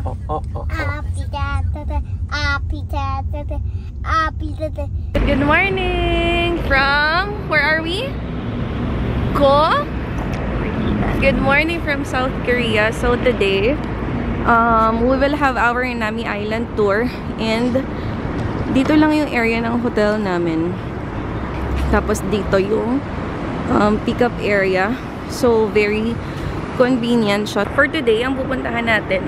Good morning from, where are we? Good morning from South Korea. So today, we will have our Nami Island tour, and dito lang yung area ng hotel namin. Tapos dito yung pick-up area. So very convenient siya. For today, ang pupuntahan natin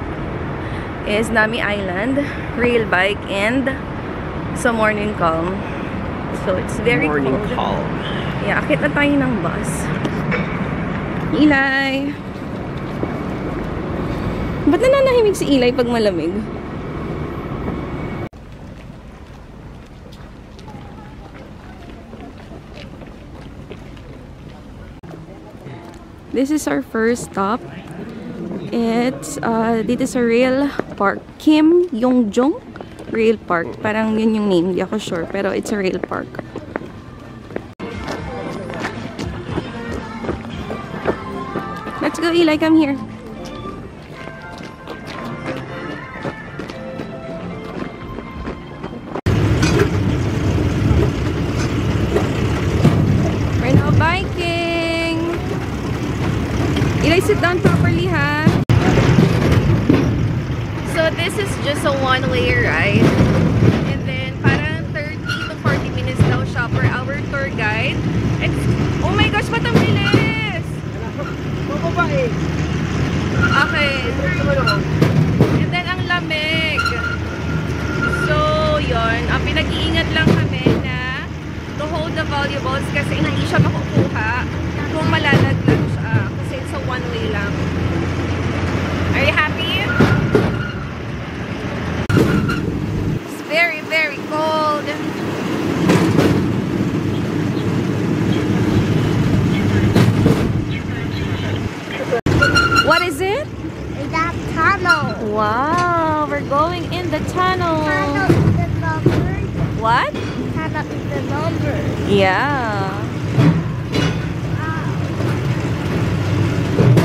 is Nami Island, rail bike, and sa morning calm. So it's very morning cold. calm. Yeah, akit na tayo ng bus. Eli! Ba't nananahimik si Eli pag malamig? This is our first stop. It's dito sa Rail Park, Kim Yongjong Rail Park. Parang yun yung name, di ako sure, pero it's a rail park. Let's go, Eli, come here. We're now biking. Eli, sit down properly, ha? So this is just a one-way ride, and then parang 30 to 40 minutes daw siya per our tour guide. And oh my gosh, ba't ang bilis? Okay. And then ang lamig. So yon, ang pinag-iingat lang kami na to hold the valuables kasi hindi siya makukuha kung malalaglag siya kasi it's a one-way lang. Are you happy? Very, very cold. What is it? That tunnel. Wow, we're going in the tunnel. Tunnel is the number. What? Tunnel is the number. Yeah.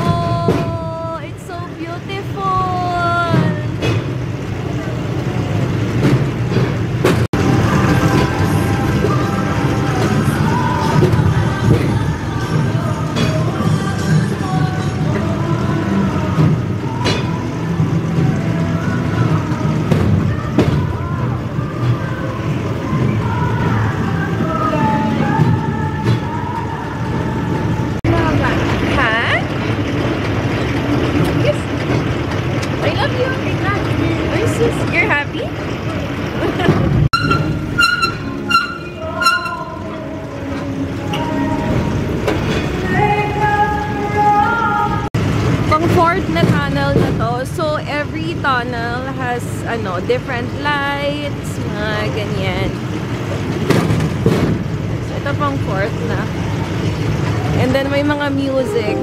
Oh, it's so beautiful. You're happy? Pang fourth na tunnel na to. So every tunnel has different lights, mga ganyan. So ito pang fourth na. And then may mga music.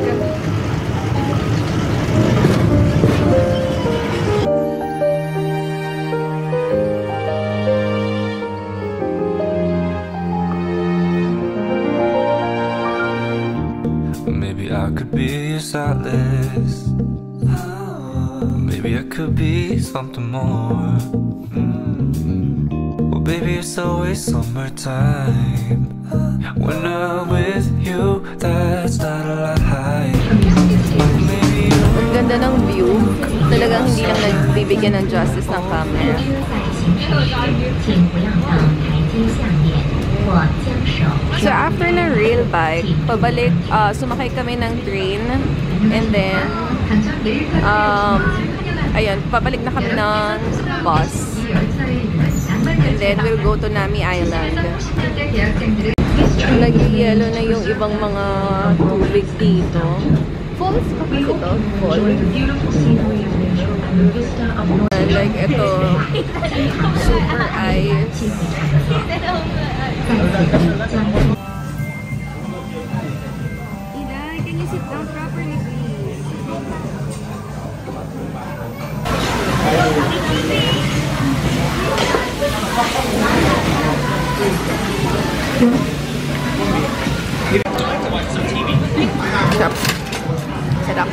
I could be a solace. Maybe I could be something more. Well, baby, it's always summertime. When I'm with you, that's not a lie. Ang ganda ng view. Talagang hindi lang nagbibigyan ng justice ng camera. So after na rail bike, pabalik, sumakay kami ng train, and then ayun, pabalik na kami ng bus, and then we'll go to Nami Island. Nag-yellow na yung ibang mga tubig dito. Falls pa kasi ito? Falls? Like ito, super ice. Ida, can you sit down properly, please? Stop. Sit up.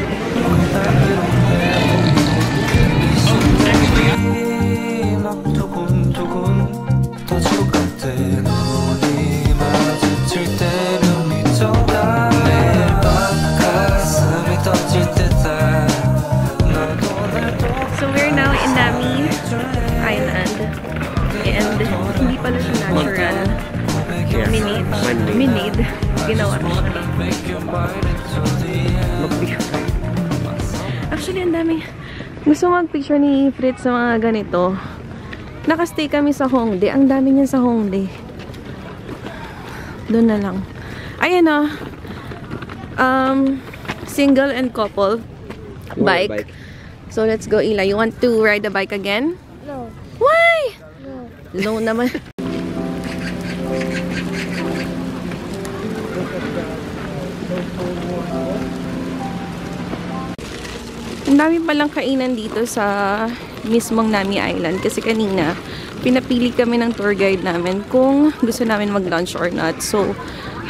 Actually, ang dami. Gusto mag-picture ni Fritz sa mga ganito. Nakastay kami sa Hongdae. Ang dami niyan sa Hongdae. Doon na lang. Ayan o. Single and couple bike. So, let's go, Eli. You want to ride the bike again? No. Why? No. No naman. Ang dami palang kainan dito sa mismong Nami Island. Kasi kanina, pinapili kami ng tour guide namin kung gusto namin mag-lunch or not. So,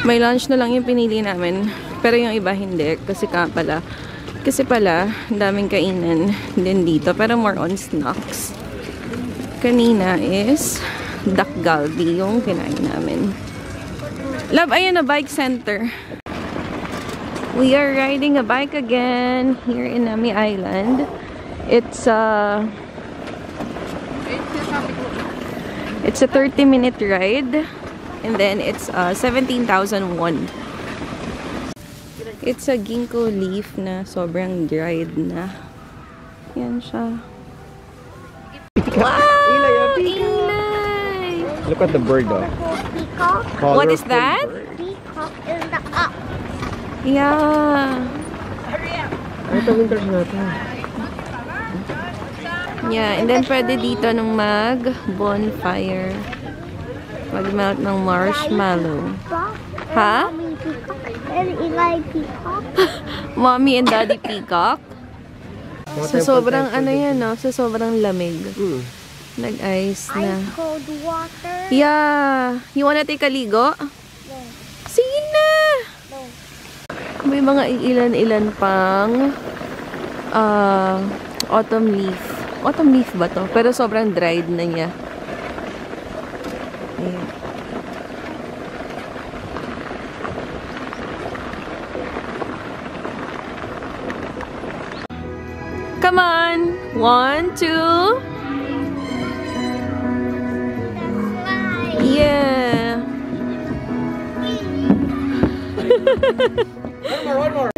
may lunch na lang yung pinili namin. Pero yung iba hindi. Kasi pala, ang daming kainan din dito. Pero more on snacks. Kanina is Dak Galbi yung kinain namin. Love, ayan na, bike center. We are riding a bike again here in Nami Island. It's a 30-minute ride, and then it's 17,000 won. It's a ginkgo leaf na sobrang dried na. Yan siya. Wow! Eli! Look at the bird though. Peacock. What is that? Peacock in the up. Yeah. Ito winters natin. Yeah, and then pwede dito nung mag-bonfire. Mag-melt ng marshmallow. Ha? Mommy peacock and Eli peacock. Mommy and Daddy Peacock. Sa sobrang ano yan, no? Sa sobrang lamig. Nag-ice na. Ice cold water. Yeah. You wanna take a ligo? No. Sige na! No. May mga ilan-ilan pang autumn leaf. Autumn leaf ba to? Pero sobrang dried na niya. Ayan. Come on! 1, 2. Yeah. One more.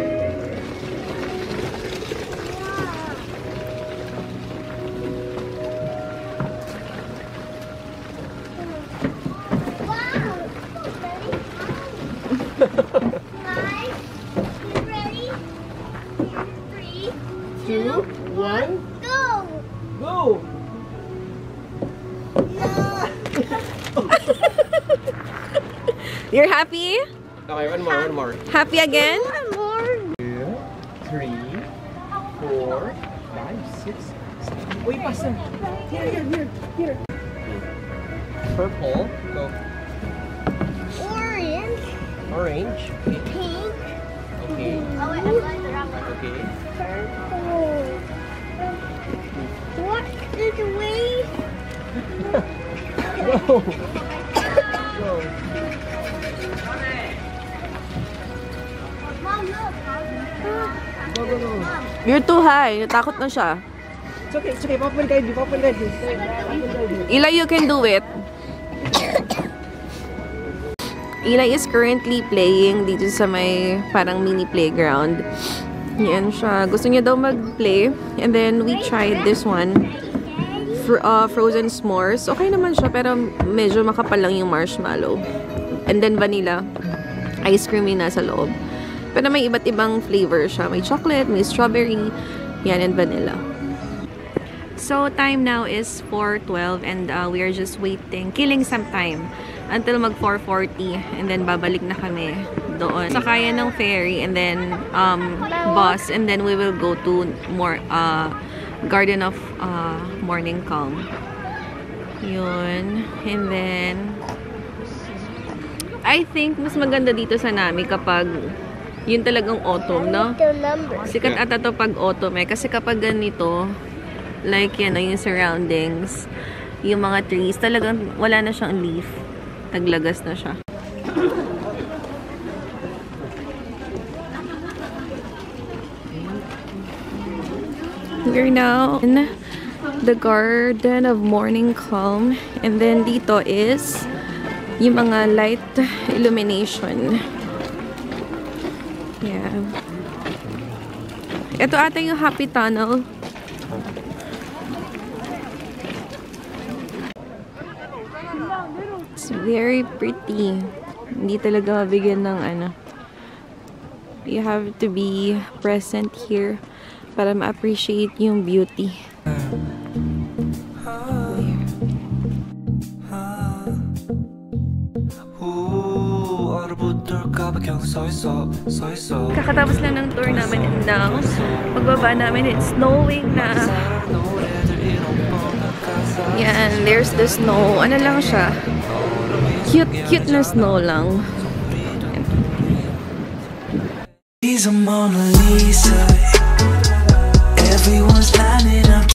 Ready? 3, 2, 1, go! go! You're happy? Okay, one more. Happy again? One more. 2, 3, 4, 5, 6, 7. Wait, pasta. Here. Purple. Go. Orange. Orange. Okay. Pink. Okay. Oh, wait, I'm going the wrong way. Okay. Purple. What is the way? Go. Go. Mom, look. Go. You're too high. Natakot na siya. It's okay. Papa will guide you. Eli, you can do it. Eli is currently playing dito sa may parang mini playground. Yan siya. Gusto niya daw mag-play. And then we tried this one. Frozen s'mores. Okay naman siya, pero medyo makapal lang yung marshmallow. And then vanilla ice cream yung nasa loob. Pero may iba't ibang flavor siya. May chocolate, may strawberry, yan, and vanilla. So, time now is 4:12 and we are just waiting, killing some time until mag 4:40 and then babalik na kami doon. Sakayan ng ferry and then bus and then we will go to more Garden of Morning Calm. Yun. And then I think mas maganda dito sa Nami kapag yun talagang autumn, no? The number. Sikat ata to pag autumn eh. Kasi kapag ganito, like yan, yung surroundings, yung mga trees, talagang wala na siyang leaf. Taglagas na siya. We're now in the Garden of Morning Calm. And then dito is yung mga light illumination. Yeah. Ito ata yung Happy Tunnel. It's very pretty. Hindi talaga mabigyan ng ano. You have to be present here para ma-appreciate yung beauty. Kakatapos lang ng tour namin and now pagbaba namin, it's snowing na. Yan, there's the snow. Ano lang siya? Cute na snow lang. He's a Mona Lisa. Everyone's lining up.